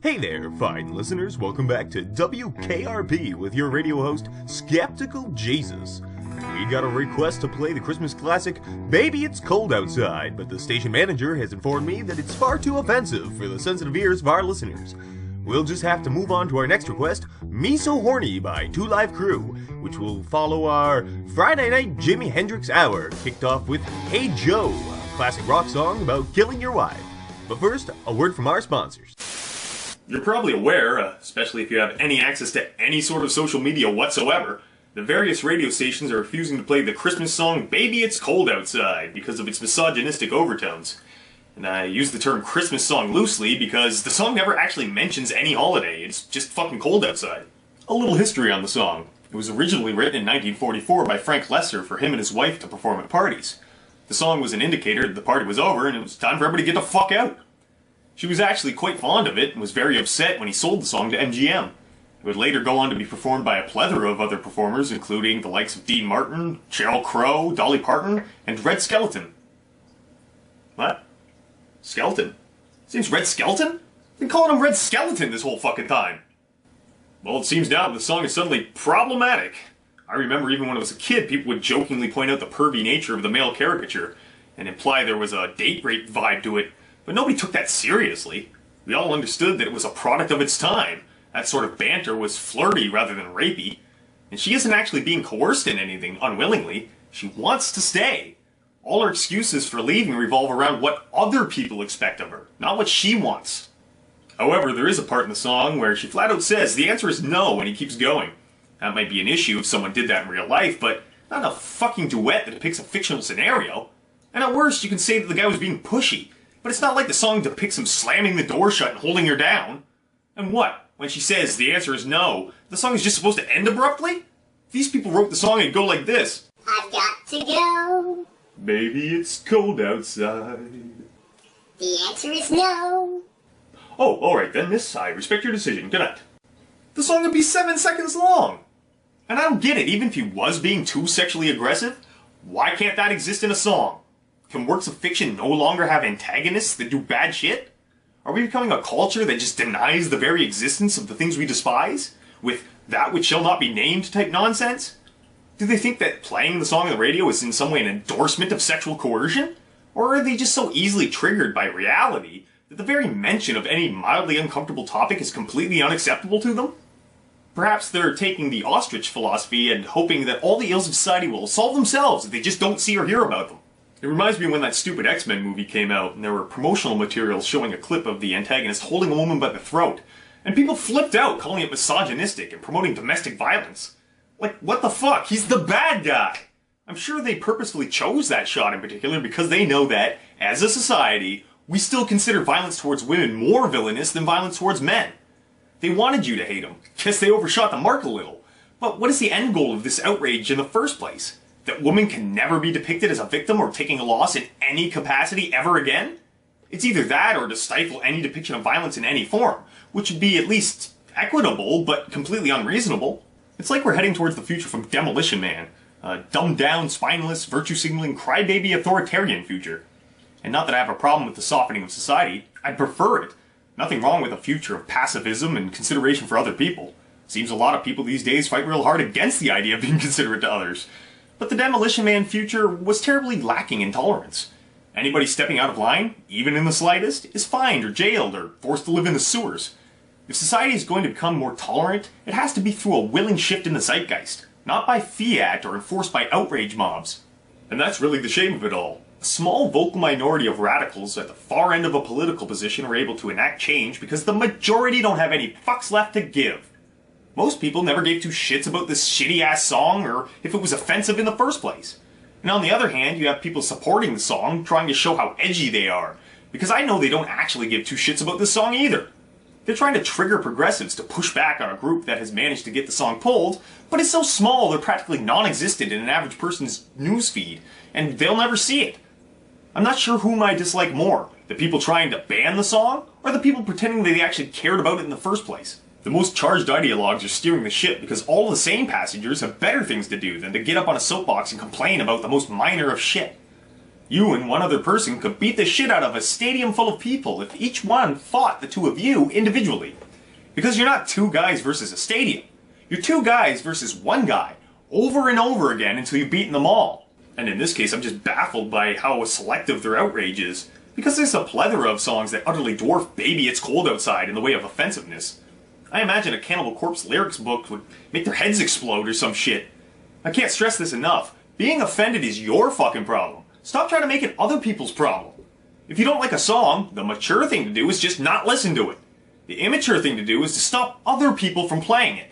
Hey there, fine listeners. Welcome back to WKRP with your radio host, Skeptical Jesus. We got a request to play the Christmas classic, Baby It's Cold Outside, but the station manager has informed me that it's far too offensive for the sensitive ears of our listeners. We'll just have to move on to our next request, Me So Horny by Two Live Crew, which will follow our Friday Night Jimi Hendrix Hour, kicked off with Hey Joe, a classic rock song about killing your wife. But first, a word from our sponsors. You're probably aware, especially if you have any access to any sort of social media whatsoever, that various radio stations are refusing to play the Christmas song Baby It's Cold Outside because of its misogynistic overtones. And I use the term Christmas song loosely because the song never actually mentions any holiday, it's just fucking cold outside. A little history on the song. It was originally written in 1944 by Frank Lesser for him and his wife to perform at parties. The song was an indicator that the party was over and it was time for everybody to get the fuck out. She was actually quite fond of it and was very upset when he sold the song to MGM. It would later go on to be performed by a plethora of other performers, including the likes of Dean Martin, Sheryl Crow, Dolly Parton, and Red Skelton. What? Skeleton? His name's Red Skelton? I've been calling him Red Skeleton this whole fucking time. Well, it seems now that the song is suddenly problematic. I remember even when I was a kid, people would jokingly point out the pervy nature of the male caricature and imply there was a date rape vibe to it. But nobody took that seriously. We all understood that it was a product of its time. That sort of banter was flirty rather than rapey. And she isn't actually being coerced in anything unwillingly. She wants to stay. All her excuses for leaving revolve around what other people expect of her, not what she wants. However, there is a part in the song where she flat out says the answer is no and he keeps going. That might be an issue if someone did that in real life, but not a fucking duet that depicts a fictional scenario. And at worst, you can say that the guy was being pushy. But it's not like the song depicts him slamming the door shut and holding her down. And what? When she says the answer is no, the song is just supposed to end abruptly? If these people wrote the song, it'd go like this. I've got to go. Baby, it's cold outside. The answer is no. Oh, alright then, miss. I respect your decision. Good night. The song would be 7 seconds long. And I don't get it. Even if he was being too sexually aggressive, why can't that exist in a song? Can works of fiction no longer have antagonists that do bad shit? Are we becoming a culture that just denies the very existence of the things we despise? With that which shall not be named type nonsense? Do they think that playing the song on the radio is in some way an endorsement of sexual coercion? Or are they just so easily triggered by reality that the very mention of any mildly uncomfortable topic is completely unacceptable to them? Perhaps they're taking the ostrich philosophy and hoping that all the ills of society will solve themselves if they just don't see or hear about them. It reminds me of when that stupid X-Men movie came out and there were promotional materials showing a clip of the antagonist holding a woman by the throat, and people flipped out calling it misogynistic and promoting domestic violence. Like, what the fuck? He's the bad guy! I'm sure they purposefully chose that shot in particular because they know that, as a society, we still consider violence towards women more villainous than violence towards men. They wanted you to hate them. Guess they overshot the mark a little. But what is the end goal of this outrage in the first place? That women can never be depicted as a victim or taking a loss in any capacity ever again? It's either that or to stifle any depiction of violence in any form, which would be at least equitable, but completely unreasonable. It's like we're heading towards the future from Demolition Man, a dumbed-down, spineless, virtue-signaling, crybaby authoritarian future. And not that I have a problem with the softening of society, I'd prefer it. Nothing wrong with a future of pacifism and consideration for other people. Seems a lot of people these days fight real hard against the idea of being considerate to others. But the Demolition Man future was terribly lacking in tolerance. Anybody stepping out of line, even in the slightest, is fined or jailed or forced to live in the sewers. If society is going to become more tolerant, it has to be through a willing shift in the zeitgeist, not by fiat or enforced by outrage mobs. And that's really the shame of it all. A small vocal minority of radicals at the far end of a political position are able to enact change because the majority don't have any fucks left to give. Most people never gave two shits about this shitty-ass song or if it was offensive in the first place. And on the other hand, you have people supporting the song, trying to show how edgy they are, because I know they don't actually give two shits about this song either. They're trying to trigger progressives to push back on a group that has managed to get the song pulled, but it's so small they're practically non-existent in an average person's newsfeed, and they'll never see it. I'm not sure whom I dislike more, the people trying to ban the song, or the people pretending they actually cared about it in the first place. The most charged ideologues are steering the ship because all the sane passengers have better things to do than to get up on a soapbox and complain about the most minor of shit. You and one other person could beat the shit out of a stadium full of people if each one fought the two of you individually. Because you're not two guys versus a stadium. You're two guys versus one guy, over and over again until you've beaten them all. And in this case, I'm just baffled by how selective their outrage is, because there's a plethora of songs that utterly dwarf Baby It's Cold Outside in the way of offensiveness. I imagine a Cannibal Corpse lyrics book would make their heads explode or some shit. I can't stress this enough. Being offended is your fucking problem. Stop trying to make it other people's problem. If you don't like a song, the mature thing to do is just not listen to it. The immature thing to do is to stop other people from playing it.